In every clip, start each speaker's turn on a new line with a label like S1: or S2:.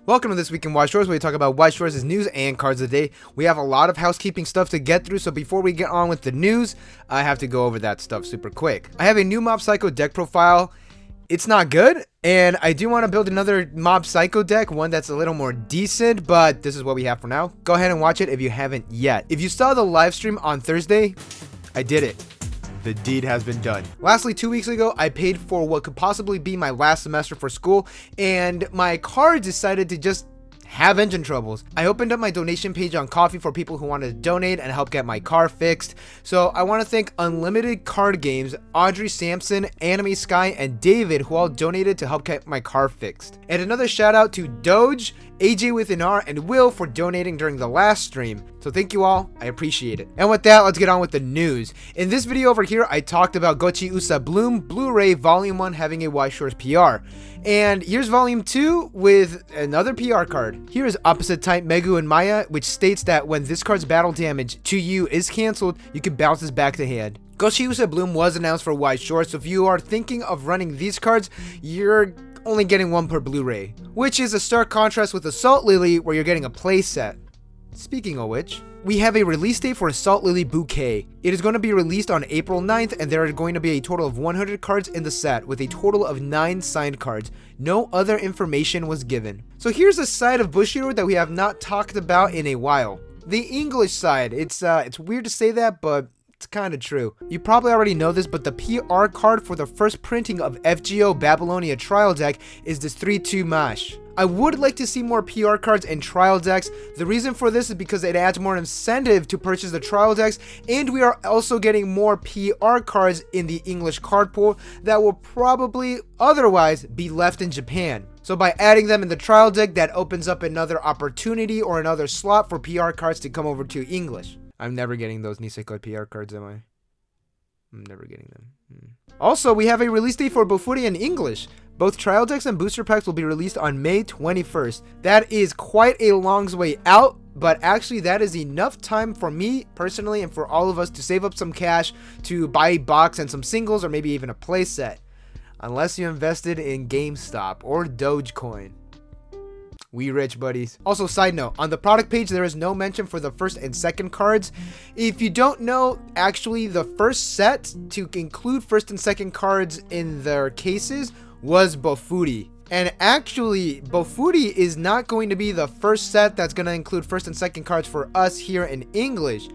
S1: Welcome to This Week in Weiss Schwarz, where we talk about Weiss Schwarz's news and cards of the day. We have a lot of housekeeping stuff to get through, so before we get on with the news, I have to go over that stuff super quick. I have a new Mob Psycho deck profile. It's not good, and I do want to build another Mob Psycho deck, one that's a little more decent, but this is what we have for now. Go ahead and watch it if you haven't yet. If you saw the live stream on Thursday, I did it. The deed has been done. Lastly, 2 weeks ago, I paid for what could possibly be my last semester for school, and my card decided to just have engine troubles. I opened up my donation page on Coffee for people who wanted to donate and help get my car fixed. So I want to thank Unlimited Card Games, Audrey Sampson, Anime Sky, and David, who all donated to help get my car fixed. And another shout out to Doge, AJ with an R, and Will for donating during the last stream. So thank you all, I appreciate it. And with that, let's get on with the news. In this video over here, I talked about Gochiusa Bloom Blu-ray Volume 1 having a Weiss Schwarz PR. And here's Volume 2 with another PR card. Here is Opposite Type Megu and Maya, which states that when this card's battle damage to you is cancelled, you can bounce this back to hand. Gochiusa Bloom was announced for Weiss Schwarz, so if you are thinking of running these cards, you're only getting one per Blu-ray, which is a stark contrast with Assault Lilly, where you're getting a playset. Speaking of which, we have a release date for Assault Lilly Bouquet. It is going to be released on April 9th, and there are going to be a total of 100 cards in the set, with a total of 9 signed cards. No other information was given. So here's a side of Bushiroad that we have not talked about in a while. The English side. It's weird to say that, but it's kind of true. You probably already know this, but the PR card for the first printing of FGO Babylonia Trial Deck is this 3-2 Mash. I would like to see more PR cards and trial decks. The reason for this is because it adds more incentive to purchase the trial decks, and we are also getting more PR cards in the English card pool that will probably otherwise be left in Japan. So by adding them in the trial deck, that opens up another opportunity or another slot for PR cards to come over to English. I'm never getting those Nisekoi PR cards, am I? I'm never getting them. Also, we have a release date for Bofuri in English. Both trial decks and booster packs will be released on May 21st. That is quite a long way out, but actually that is enough time for me personally and for all of us to save up some cash to buy a box and some singles or maybe even a playset. Unless you invested in GameStop or Dogecoin. We rich, buddies. Also, side note, on the product page, there is no mention for the first and second cards. If you don't know, actually, the first set to include first and second cards in their cases was Bofuri. And actually, Bofuri is not going to be the first set that's going to include first and second cards for us here in English.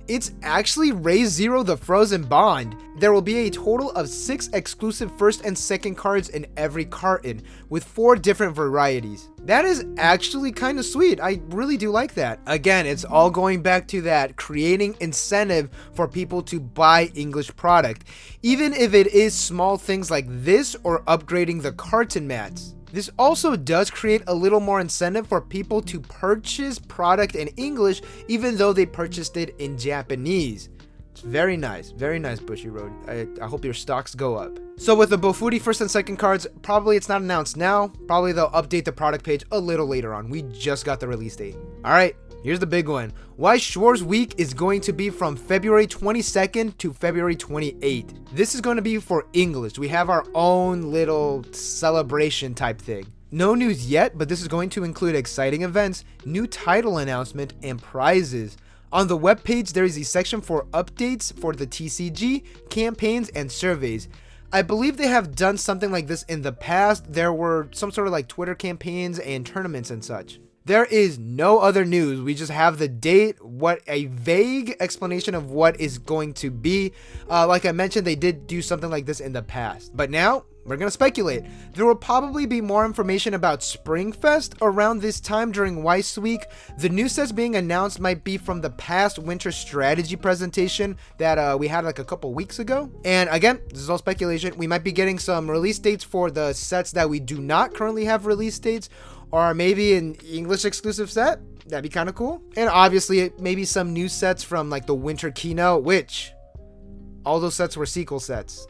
S1: It's actually ReZero the Frozen Bond. There will be a total of 6 exclusive first and second cards in every carton, with 4 different varieties. That is actually kind of sweet. I really do like that. Again, it's all going back to that creating incentive for people to buy English product, even if it is small things like this or upgrading the carton mats. This also does create a little more incentive for people to purchase product in English, even though they purchased it in Japanese. It's very nice Bushiroad. I hope your stocks go up. So with the Bofuri first and second cards, probably it's not announced now. Probably they'll update the product page a little later on. We just got the release date. All right. Here's the big one. Weiss Schwarz Week is going to be from February 22nd to February 28th. This is going to be for English. We have our own little celebration type thing. No news yet, but this is going to include exciting events, new title announcement, and prizes. On the webpage, there is a section for updates for the TCG, campaigns, and surveys. I believe they have done something like this in the past. There were some sort of like Twitter campaigns and tournaments and such. There is no other news. We just have the date, what a vague explanation of what is going to be. Like I mentioned, they did do something like this in the past. But now, we're going to speculate. There will probably be more information about Springfest around this time during Weiss Week. The new sets being announced might be from the past winter strategy presentation that we had like a couple weeks ago. And again, this is all speculation. We might be getting some release dates for the sets that we do not currently have release dates, or maybe an English exclusive set. That'd be kind of cool. And obviously, maybe some new sets from like the winter keynote, which all those sets were sequel sets.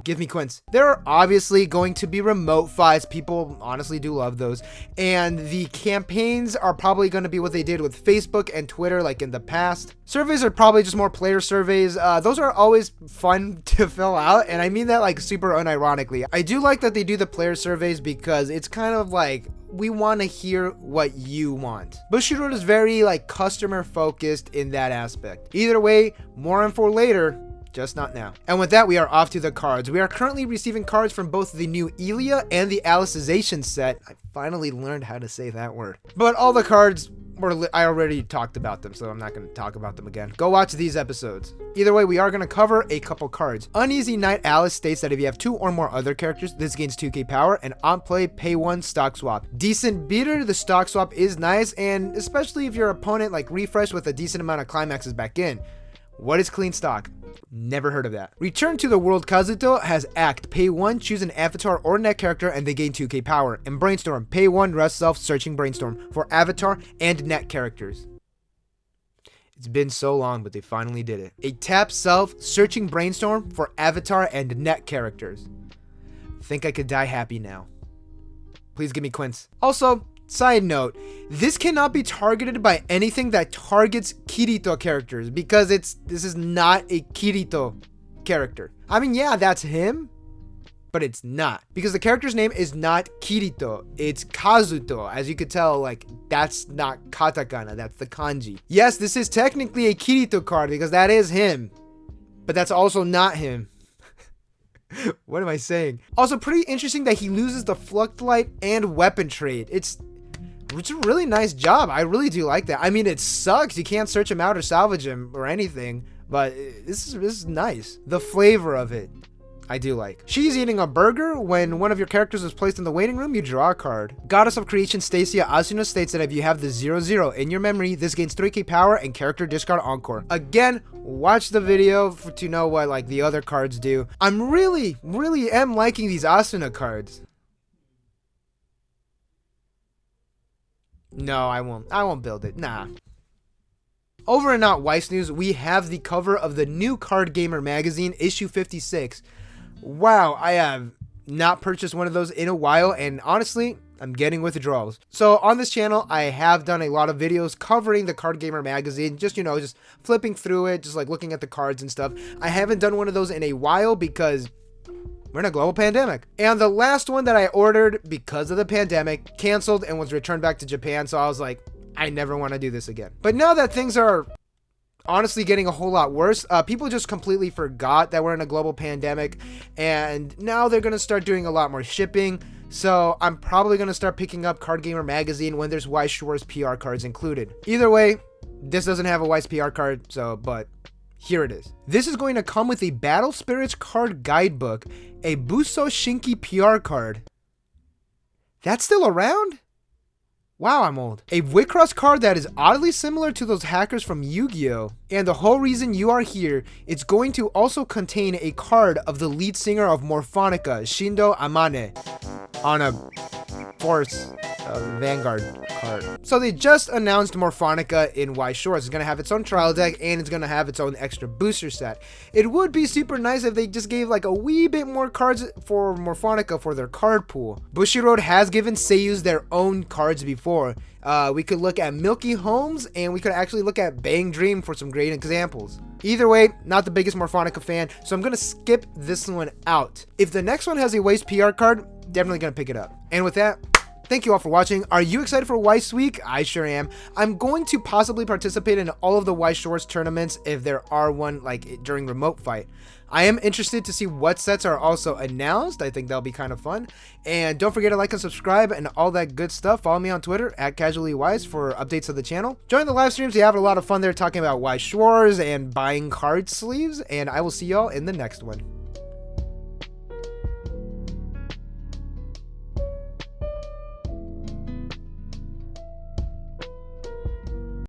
S1: Give me Quince. There are obviously going to be remote fights. People honestly do love those. And the campaigns are probably going to be what they did with Facebook and Twitter like in the past. Surveys are probably just more player surveys. Those are always fun to fill out. And I mean that like super unironically. I do like that they do the player surveys because it's kind of like we want to hear what you want. Bushiroad is very like customer focused in that aspect. Either way, more info later, just not now. And with that, we are off to the cards. We are currently receiving cards from both the new Elia and the Alicization set. I finally learned how to say that word. But all the cards I already talked about them, so I'm not going to talk about them again. Go watch these episodes. Either way, we are going to cover a couple cards. Uneasy Knight Alice states that if you have 2 or more other characters, this gains 2k power, and on play, pay 1 stock swap. Decent beater, the stock swap is nice, and especially if your opponent like refreshed with a decent amount of climaxes back in. What is clean stock? Never heard of that. Return to the World Kazuto has Act. Pay 1, choose an avatar or net character, and they gain 2k power. And Brainstorm. Pay 1, rest self, searching Brainstorm for avatar and net characters. It's been so long, but they finally did it. A tap self, searching Brainstorm for avatar and net characters. Think I could die happy now. Please give me Quince. Also, side note, this cannot be targeted by anything that targets Kirito characters because this is not a Kirito character. I mean, yeah, that's him, but it's not because the character's name is not Kirito, it's Kazuto. As you could tell, like, that's not katakana, that's the kanji. Yes, this is technically a Kirito card because that is him, but that's also not him. What am I saying? Also, pretty interesting that he loses the Fluctlight and weapon trade. It's a really nice job. I really do like that. I mean, it sucks. You can't search him out or salvage him or anything, but this is nice. The flavor of it, I do like. She's eating a burger. When one of your characters is placed in the waiting room, you draw a card. Goddess of Creation Stacia Asuna states that if you have the 0/0 in your memory, this gains 3k power and character discard encore. Again, watch the video to know what like the other cards do. I'm really am liking these Asuna cards. No, I won't build it. Nah. Over and out Weiss news, we have the cover of the new Card Gamer magazine, issue 56. Wow, I have not purchased one of those in a while, and honestly, I'm getting withdrawals. So on this channel, I have done a lot of videos covering the Card Gamer magazine, just, you know, just flipping through it, just like looking at the cards and stuff. I haven't done one of those in a while because we're in a global pandemic. And the last one that I ordered because of the pandemic canceled and was returned back to Japan. So I was like, I never want to do this again. But now that things are honestly getting a whole lot worse, people just completely forgot that we're in a global pandemic. And now they're going to start doing a lot more shipping. So I'm probably going to start picking up Card Gamer magazine when there's Weiss Schwarz PR cards included. Either way, this doesn't have a Weiss PR card, but here it is. This is going to come with a Battle Spirits card guidebook, a Buso Shinki PR card. That's still around? Wow, I'm old. A Wicross card that is oddly similar to those hackers from Yu-Gi-Oh! And the whole reason you are here, it's going to also contain a card of the lead singer of Morphonica, Shindo Amane, on a Force Vanguard card. So they just announced Morphonica in Weiss Schwarz. It's going to have its own trial deck and it's going to have its own extra booster set. It would be super nice if they just gave like a wee bit more cards for Morphonica for their card pool. Bushiroad has given Seiyus their own cards before. We could look at Milky Holmes and we could actually look at Bang Dream for some great examples. Either way, not the biggest Morphonica fan, so I'm going to skip this one out. If the next one has a Weiss PR card, definitely going to pick it up. And with that, thank you all for watching. Are you excited for Weiss Week? I sure am. I'm going to possibly participate in all of the Weiss Schwarz tournaments if there are one like during remote fight. I am interested to see what sets are also announced. I think that'll be kind of fun. And don't forget to like and subscribe and all that good stuff. Follow me on Twitter at CasuallyWeiss for updates of the channel. Join the live streams. We have a lot of fun there talking about Weiss Schwarz and buying card sleeves. And I will see y'all in the next one.